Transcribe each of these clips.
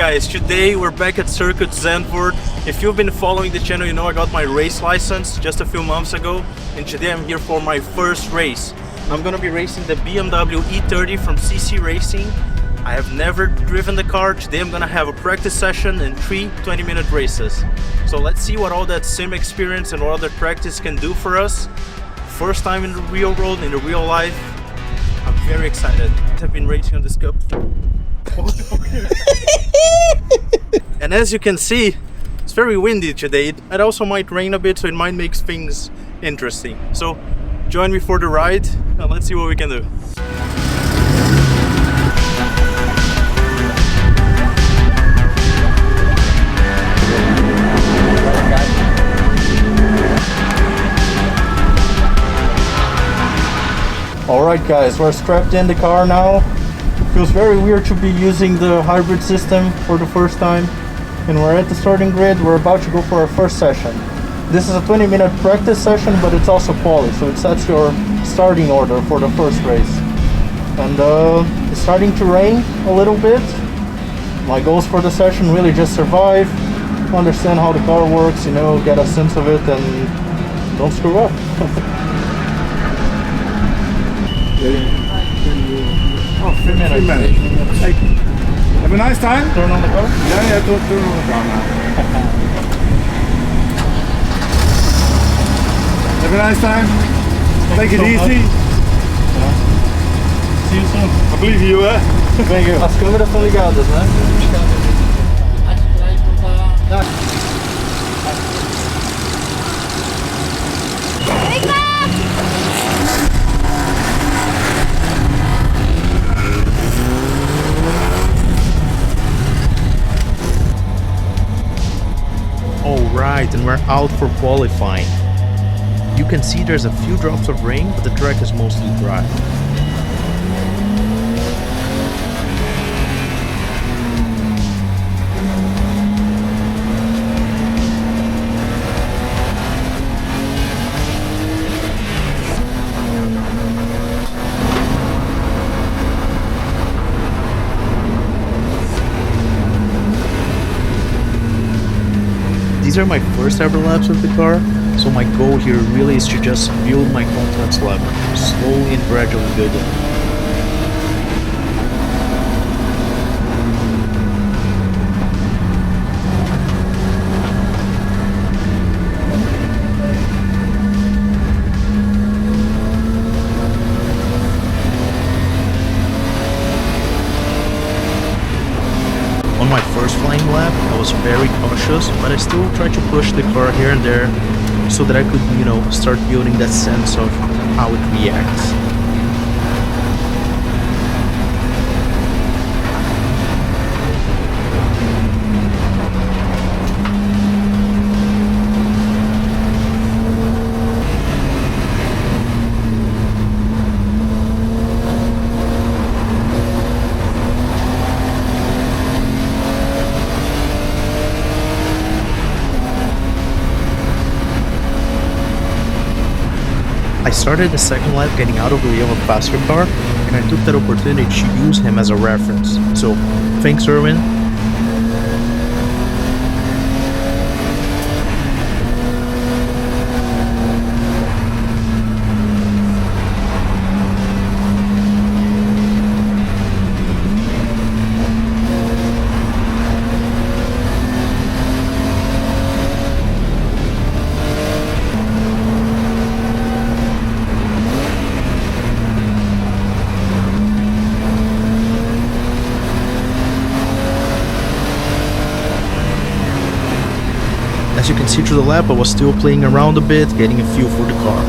guys, today we're back at Circuit Zandvoort. If you've been following the channel, you know I got my race license just a few months ago, and today I'm here for my first race. I'm gonna be racing the BMW E30 from CC Racing. I have never driven the car. Today I'm gonna have a practice session and 3 20-minute races. So let's see what all that sim experience and all that practice can do for us. First time in the real world, in the real life. I'm very excited. I've been racing on this cup. And as you can see, it's very windy today. It also might rain a bit, so it might make things interesting. So join me for the ride and let's see what we can do. Alright guys, we're strapped in the car now. Feels very weird to be using the hybrid system for the first time. And we're at the starting grid. We're about to go for our first session. This is a 20-minute practice session, but it's also quali, so it sets your starting order for the first race. And it's starting to rain a little bit. My goals for the session really just survive, understand how the car works, you know, get a sense of it and don't screw up. Oh, 3 minutes. 3 minutes. Hey, have a nice time. Turn on the car? Yeah, turn on the car now. Have a nice time. Take it easy. Yeah. See you soon. I believe you, eh? Thank you. As câmeras estão ligadas, né? Alright, and we're out for qualifying. You can see there's a few drops of rain, but the track is mostly dry. These are my first ever laps of the car, so my goal here really is to just build my confidence level, slowly and gradually building. On my first flying lap, I was very cautious, but I still tried to push the car here and there so that I could, you know, start building that sense of how it reacts. I started the second lap getting out of the way of a faster car, and I took that opportunity to use him as a reference. So, thanks Erwin. As you can see through the lap, I was still playing around a bit, getting a feel for the car.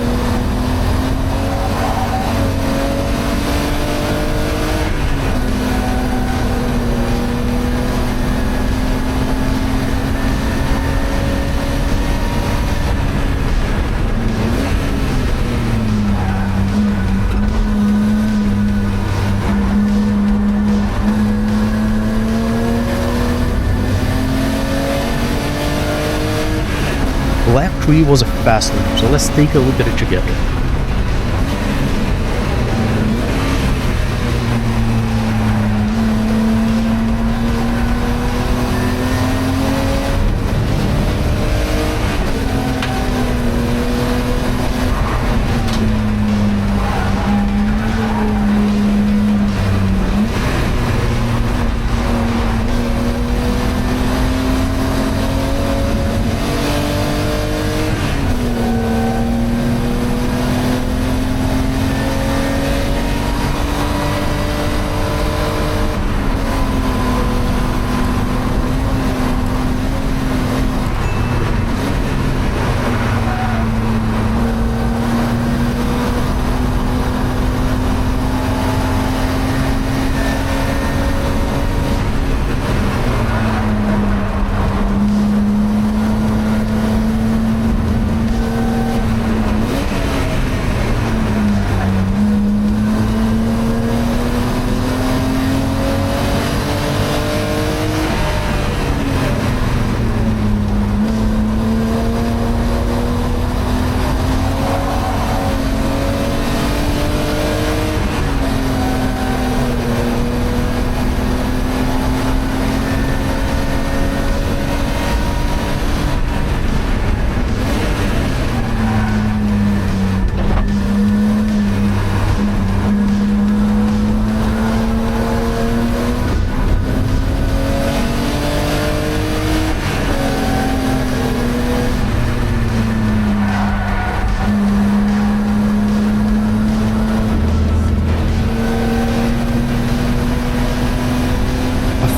Lap 3 was a fast lap, so let's take a look at it together.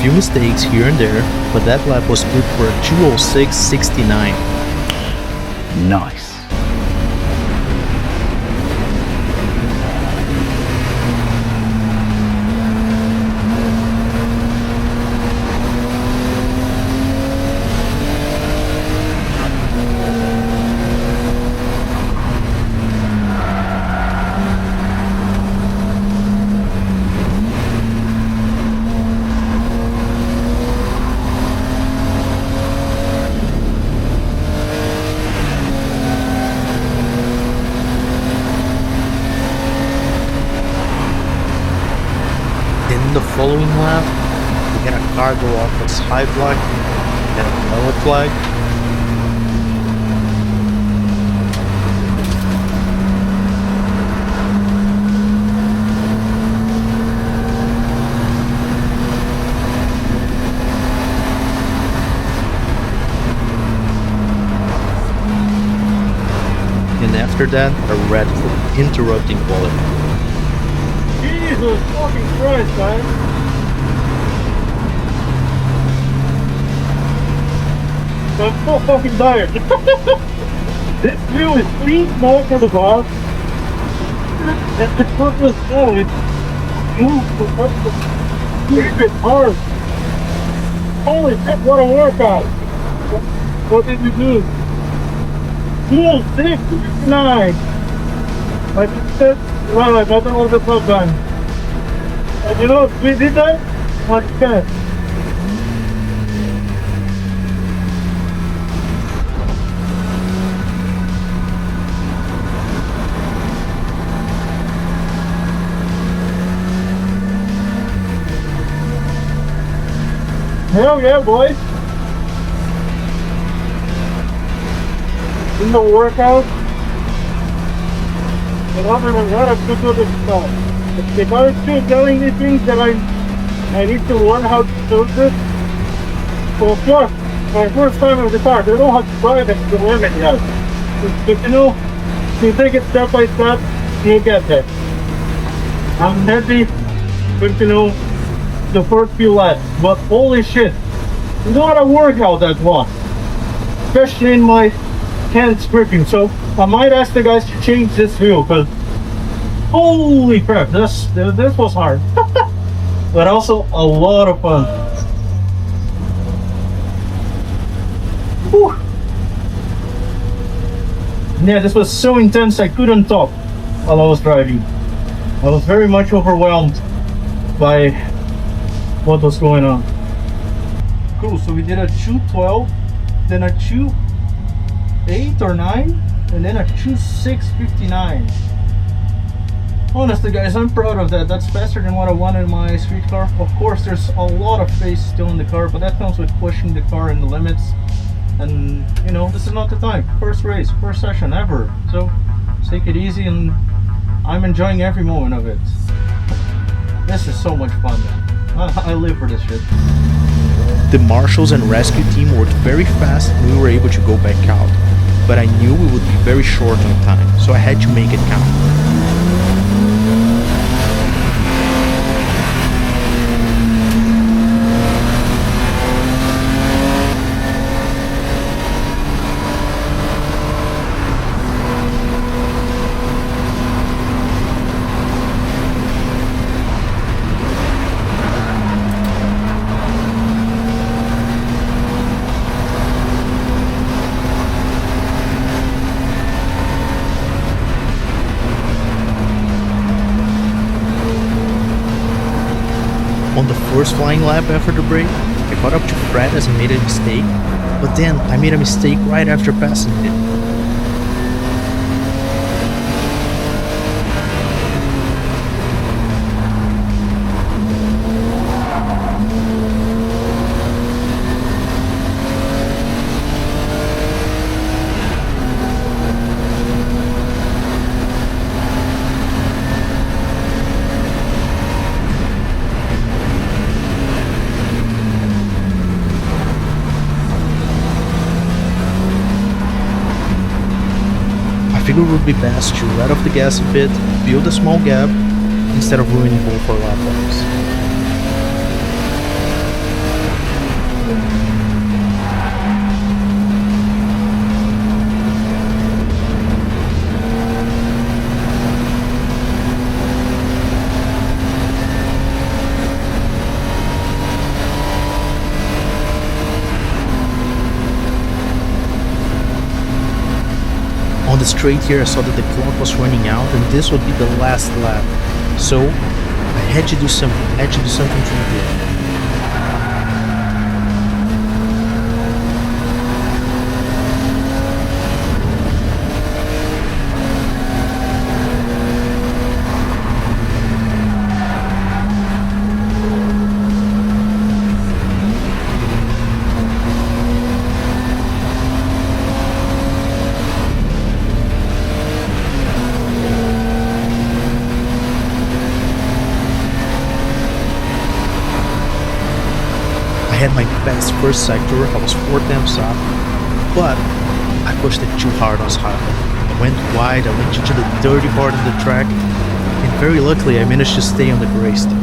few mistakes here and there, but that lap was good for a 2:06.69. Nice. In the following lap, we had a car go off its high flag and a lower flag. And after that, a red for interrupting Qualy. Jesus fucking Christ, man. I'm so fucking tired. This view is too small for the boss. And the foot was slow. It moved up the stupid hard. Holy shit, what a workout. What did you do? 2:06.59. I just said, well, I thought that was the top time. And you know, we did that like that. Hell yeah, boys. In the workout, and other than that, I'm good with this stuff. If I was still telling me things that I need to learn how to do this, well, of course, my first time in the car, I don't know how to drive it to learn it yet. But you know, you take it step by step, you get there. I'm happy with, you know, the first few laps, but holy shit, what a workout that was, especially in my hands gripping. So I might ask the guys to change this wheel, because holy crap, this was hard. But also a lot of fun. Whew. Yeah, this was so intense I couldn't talk while I was driving. I was very much overwhelmed by what was going on. Cool, so we did a 2:12, then a 2:08 or 9, and then a 2:06.59. Honestly guys, I'm proud of that. That's faster than what I wanted in my street car. Of course there's a lot of space still in the car, but that comes with pushing the car in the limits. And you know, this is not the time. First race, first session ever. So take it easy, and I'm enjoying every moment of it. This is so much fun, man. I live for this shit. The marshals and rescue team worked very fast and we were able to go back out. But I knew we would be very short on time, so I had to make it count. On the first flying lap after the break, I caught up to Fred as I made a mistake, but then I made a mistake right after passing him. I figured it would be best to let off the gas a bit, build a small gap, instead of ruining both our lap times. On the straight here, I saw that the clock was running out and this would be the last lap. So I had to do something. I had to do something to improve. I had my best first sector, I was 4 temps up, but I pushed it too hard on Zandvoort. I went wide, I went into the dirty part of the track, and very luckily I managed to stay on the gray stuff.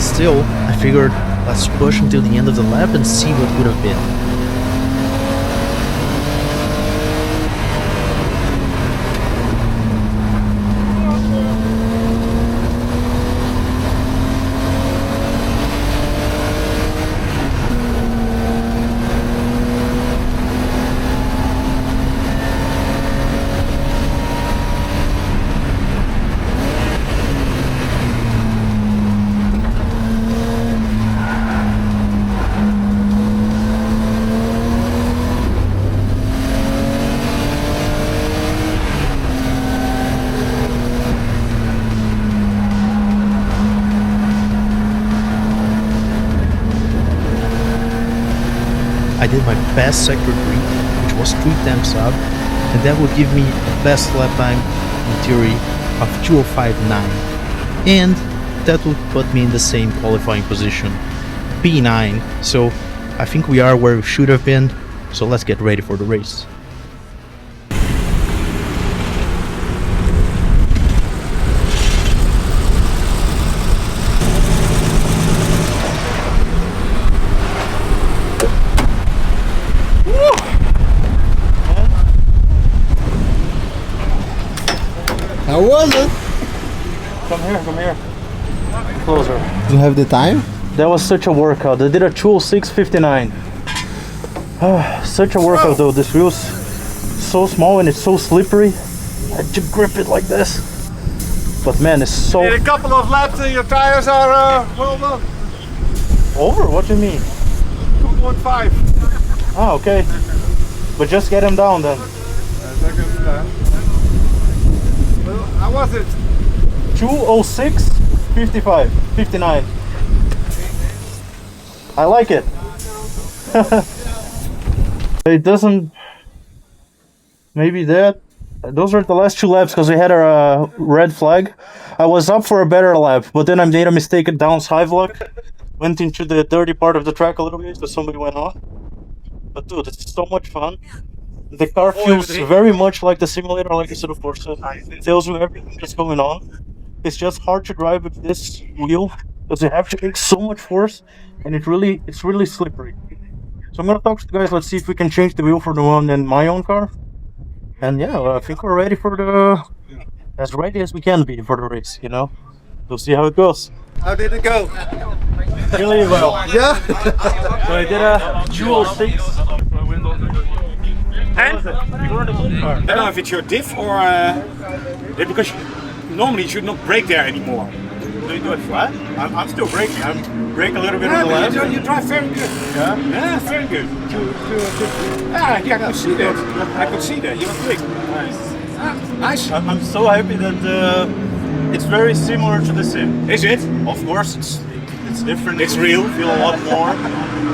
Still, I figured let's push until the end of the lap and see what would have been. I did my best sector green, which was 3 temps up, and that would give me a best lap time, in theory, of 2:05.9. And that would put me in the same qualifying position, P9. So I think we are where we should have been, so let's get ready for the race. How was it? Come here. Closer. Do you have the time? That was such a workout. I did a 2:06.59. Such a workout though. This wheel's so small and it's so slippery. I had to grip it like this. But man, it's so... In a couple of laps and your tires are well done. Over? What do you mean? 2.5. Oh, okay. But just get him down then. Well, how was it? 2:06.55, 59. I like it. It doesn't... Maybe that... Those are the last 2 laps because we had a red flag. I was up for a better lap, but then I made a mistake at down sidewalk. Went into the dirty part of the track a little bit because somebody went off. But dude, it's so much fun. The car feels very much like the simulator, like I said before. So it tells you everything that's going on. It's just hard to drive with this wheel because you have to take so much force, and it's really slippery. So I'm gonna talk to the guys. Let's see if we can change the wheel for the one in my own car. And yeah, I think we're ready for as ready as we can be for the race. You know, we'll see how it goes. How did it go? Really well. Yeah? So I did a 2:06. And? I don't know if it's your diff or because normally you should not brake there anymore. Do you do it flat? I'm still braking. I'm braking a little bit on the Yeah, left. you drive very good. Yeah? Yeah, very good. Yeah, I could see that. I could see that. You were quick. Nice. I'm so happy that it's very similar to the sim. Is it? Of course, it's different. It's real. You feel a lot more,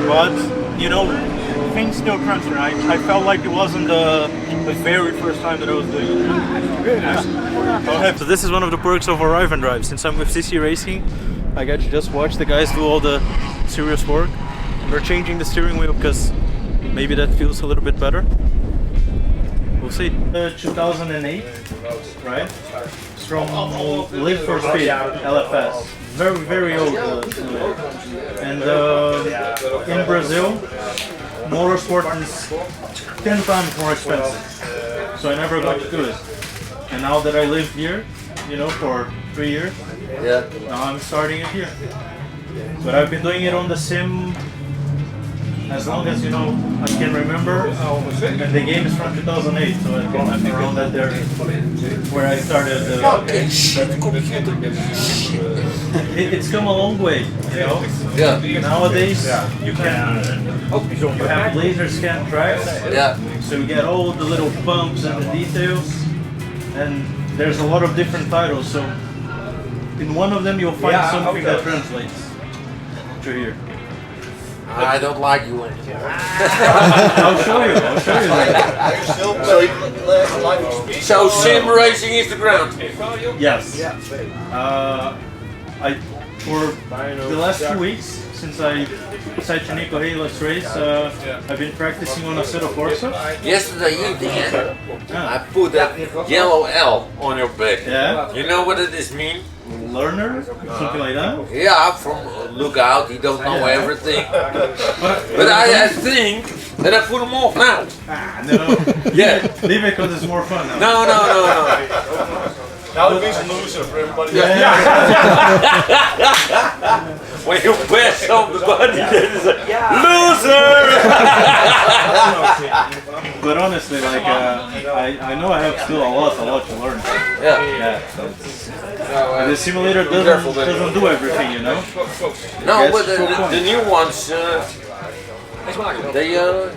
but you know, things still transfer. I felt like it wasn't the very first time that I was doing it. Very nice. So this is one of the perks of Arrive and Drive. Since I'm with CC Racing, I get to just watch the guys do all the serious work. We're changing the steering wheel because maybe that feels a little bit better. We'll see. 2008, right? From Live for Speed, LFS. Very old. And in Brazil, Motorsport is 10 times more expensive. So I never got to do it. And now that I live here, you know, for 3 years, Yeah. now I'm starting it here. But I've been doing it on the sim as long as, you know, I can remember. And the game is from 2008, so I think around that there where I started. It's come a long way, you know. Yeah. Nowadays, you have laser scan tracks, Yeah. so you get all the little bumps and the details, and there's a lot of different titles. So in one of them, you'll find something that translates to here. I don't like you anymore. I'll show you. I'll show you that. So sim racing is the ground. Yes. For the last 2 weeks since I decided to Nico, hey, let's race. I've been practicing on a set of Corsa. Yesterday evening, I put that yellow L on your back. Yeah. You know what it is mean? Learner, something like that. Yeah, from lookout, you don't know everything. But I think that I put them off now. No. Yeah. Leave it because it's more fun now. No. Now it means a loser for everybody. When you bash somebody, then it's like, loser! But honestly, like, I know I have still a lot to learn. Yeah. The simulator doesn't do everything, you know. No, but That's so fun. the new ones,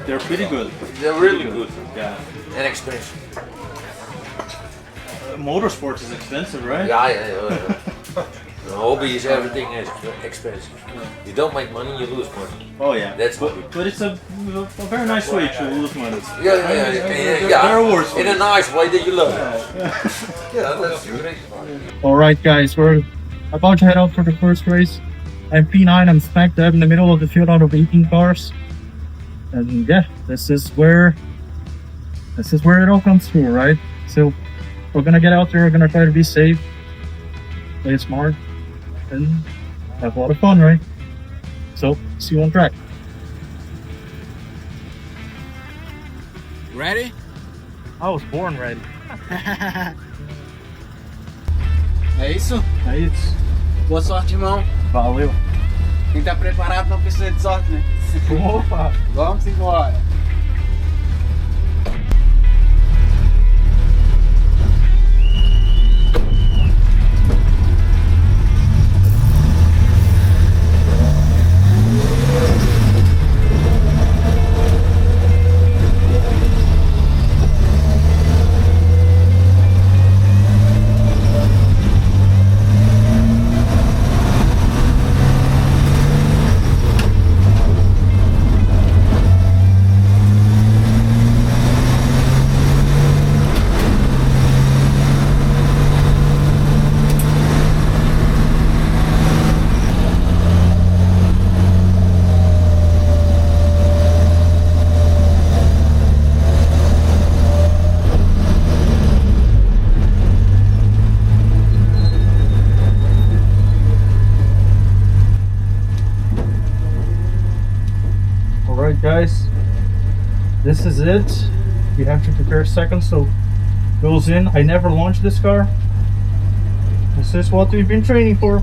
They're pretty good. they're really good Yeah. and expensive. Motorsport is expensive, right? Yeah. The hobby is everything is expensive. You don't make money, you lose money. Oh yeah. That's but it's a very nice way to lose money. Yeah. There are worse In a ways. nice way that you love it. Yeah, that's great. Alright guys, we're about to head out for the first race. I'm P9, I'm smack dab in the middle of the field out of 18 cars. And yeah, this is where it all comes through, right? So we're gonna get out there, we're gonna try to be safe, play it smart, and have a lot of fun, right? So, see you on track. Ready? I was born ready. É isso? É isso. Boa sorte, irmão. Valeu. Quem tá preparado não precisa de sorte, né? Opa! Vamos embora. Alright guys, this is it. You have to prepare seconds, so goes in. I never launched this car. This is what we've been training for.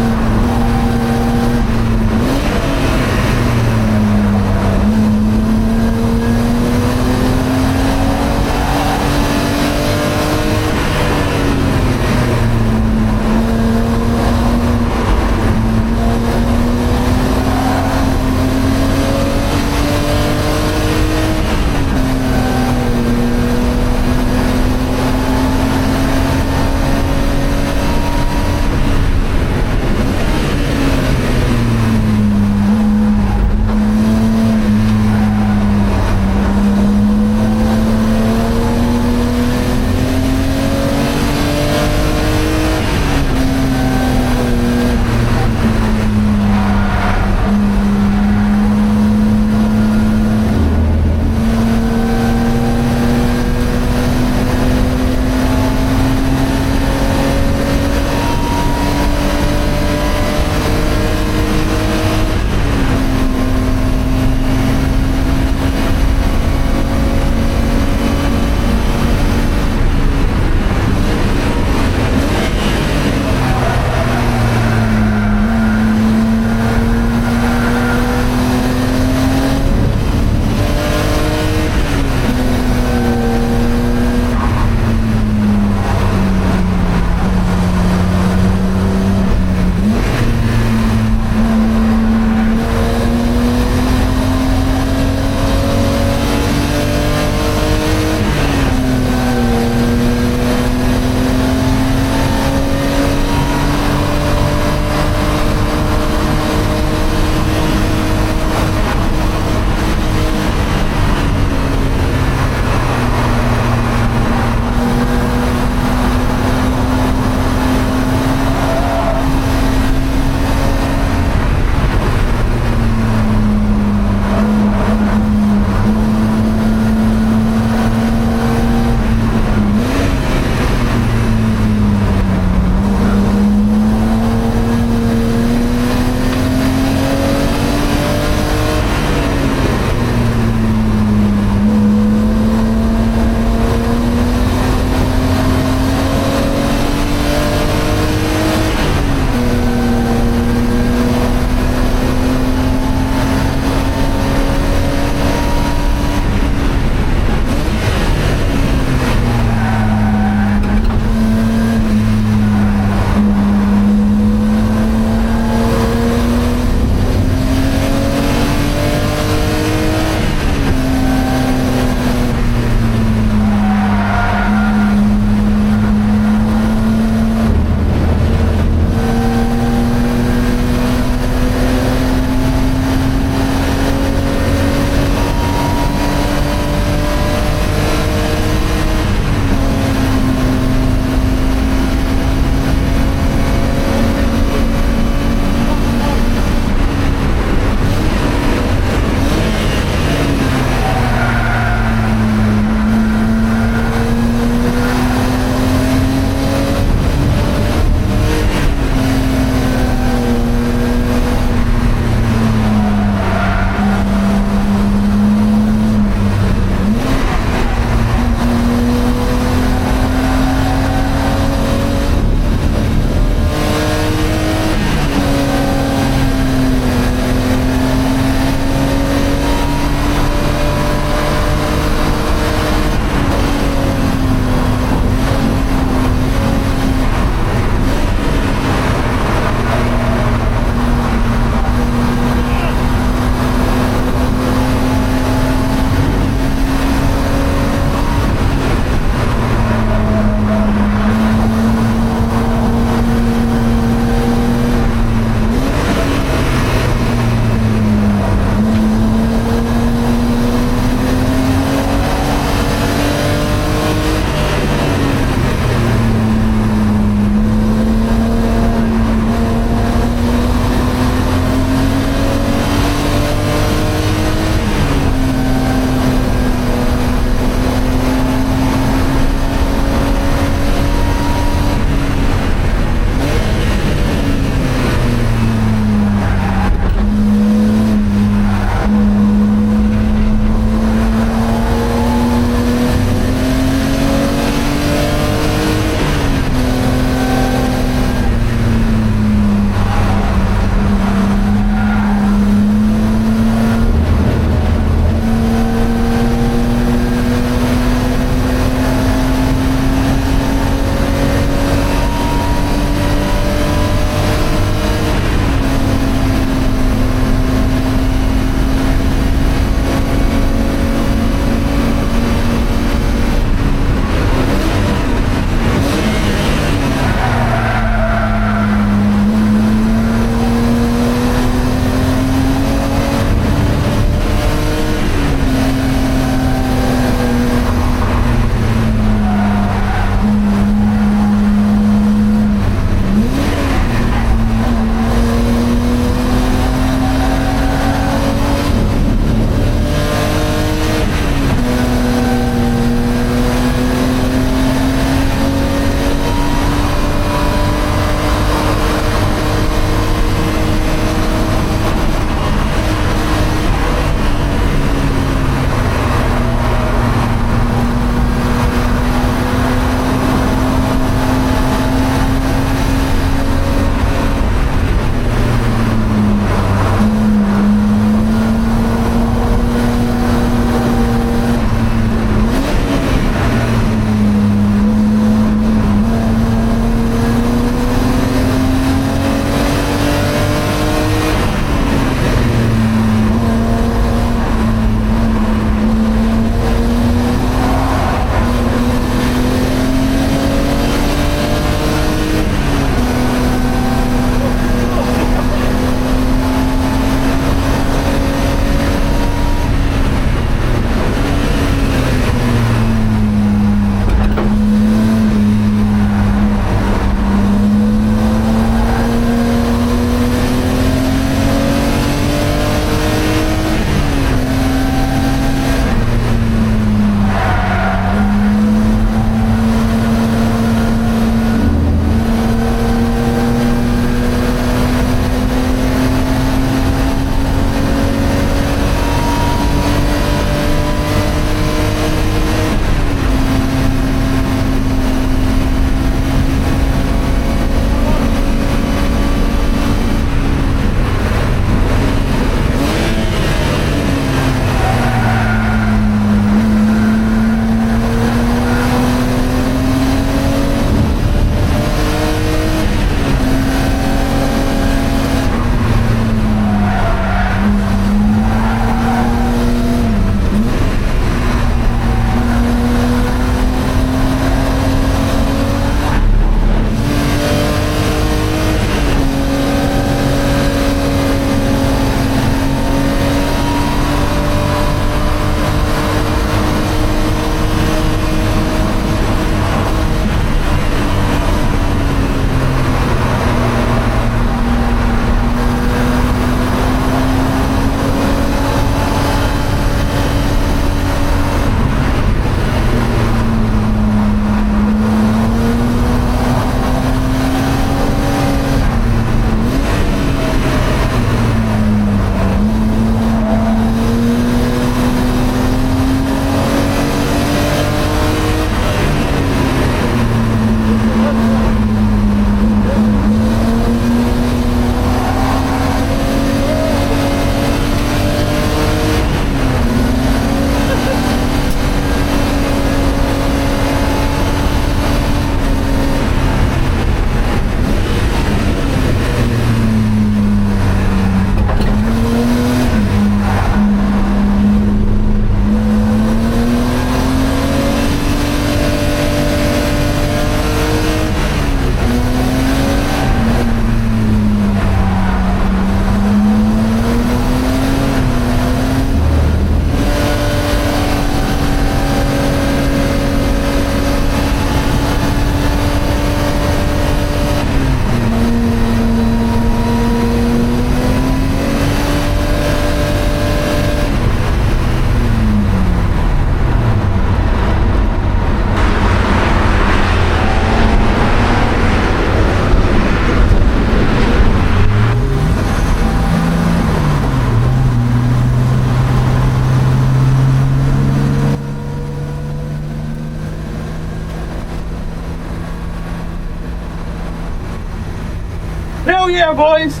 yeah, boys!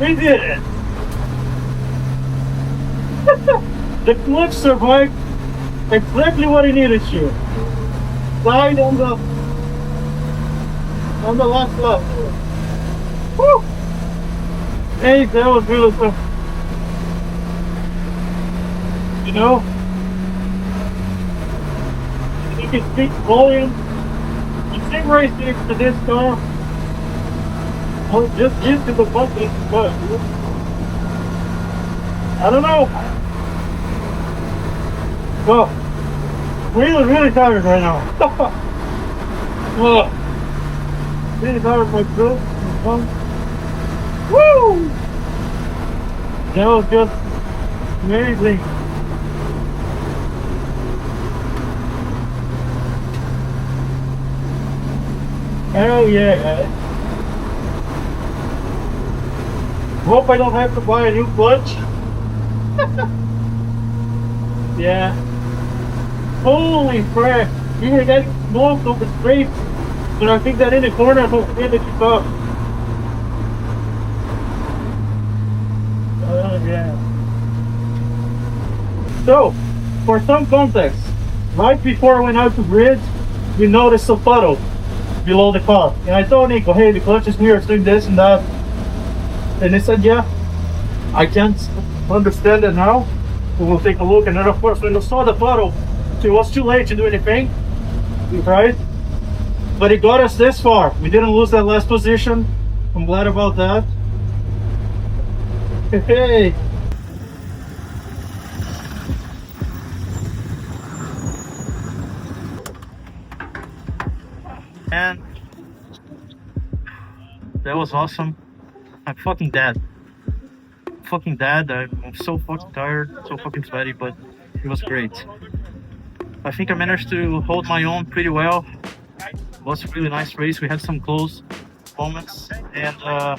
We did it! The clutch survived exactly what it needed to. Died on the last lap. Woo! Hey, that was really tough. You know? You can speak volume. You sim racing to this car. Well, just used to the bucket, but I don't know. Well, really tired right now. Really tired of my throat. Woo! That was just amazing. Hell yeah, guys. Hope I don't have to buy a new clutch. Yeah. Holy crap. You were getting smoked over straight. But I think that in the corner will get it up. Oh yeah. So, for some context, right before I went out to grid, we noticed a puddle below the car. And I told Nico, hey, the clutch is here, it's doing this and that. And he said, yeah, I can't understand it now. We will take a look. And then of course, when we saw the puddle, it was too late to do anything. We tried. But it got us this far. We didn't lose that last position. I'm glad about that. Hey. And that was awesome. I'm fucking dead. I'm so fucking tired, so fucking sweaty, but it was great. I think I managed to hold my own pretty well. It was a really nice race. We had some close moments, and I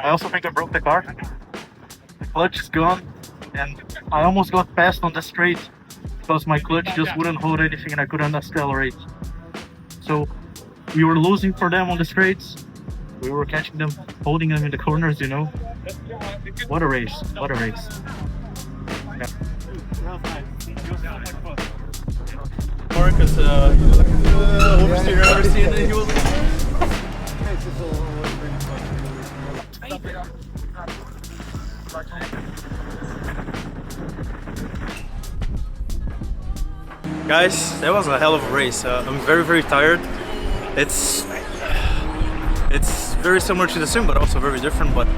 also think I broke the car. The clutch is gone, and I almost got passed on the straight because my clutch just wouldn't hold anything and I couldn't accelerate. So we were losing for them on the straights. We were catching them, holding them in the corners, you know. What a race, what a race. Yeah. Because oversteer and then he was Guys, that was a hell of a race. I'm very tired. It's very similar to the sim, but also very different. But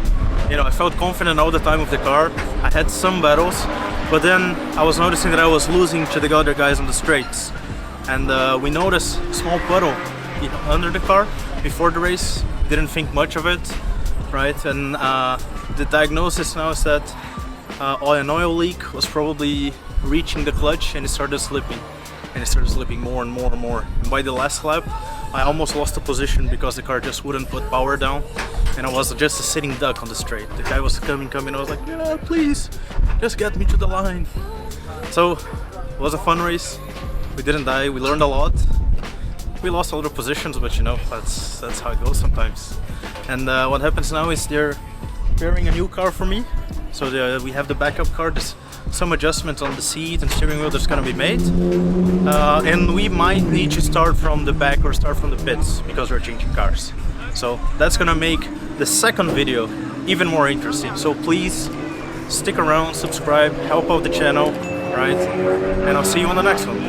you know, I felt confident all the time with the car. I had some battles, but then I was noticing that I was losing to the other guys on the straights. And we noticed a small puddle under the car before the race. Didn't think much of it, right? And the diagnosis now is that an oil leak was probably reaching the clutch, and it started slipping. And it started slipping more and more and more. And by the last lap, I almost lost the position because the car just wouldn't put power down. And I was just a sitting duck on the straight. The guy was coming. I was like, yeah, please, just get me to the line. So, it was a fun race. We didn't die, we learned a lot. We lost a lot of positions, but you know, that's how it goes sometimes. And what happens now is they're preparing a new car for me. So we have the backup car. There's some adjustments on the seat and steering wheel that's gonna be made. And we might need to start from the back or start from the pits because we're changing cars. So that's gonna make the second video even more interesting. So please stick around, subscribe, help out the channel, right? And I'll see you on the next one.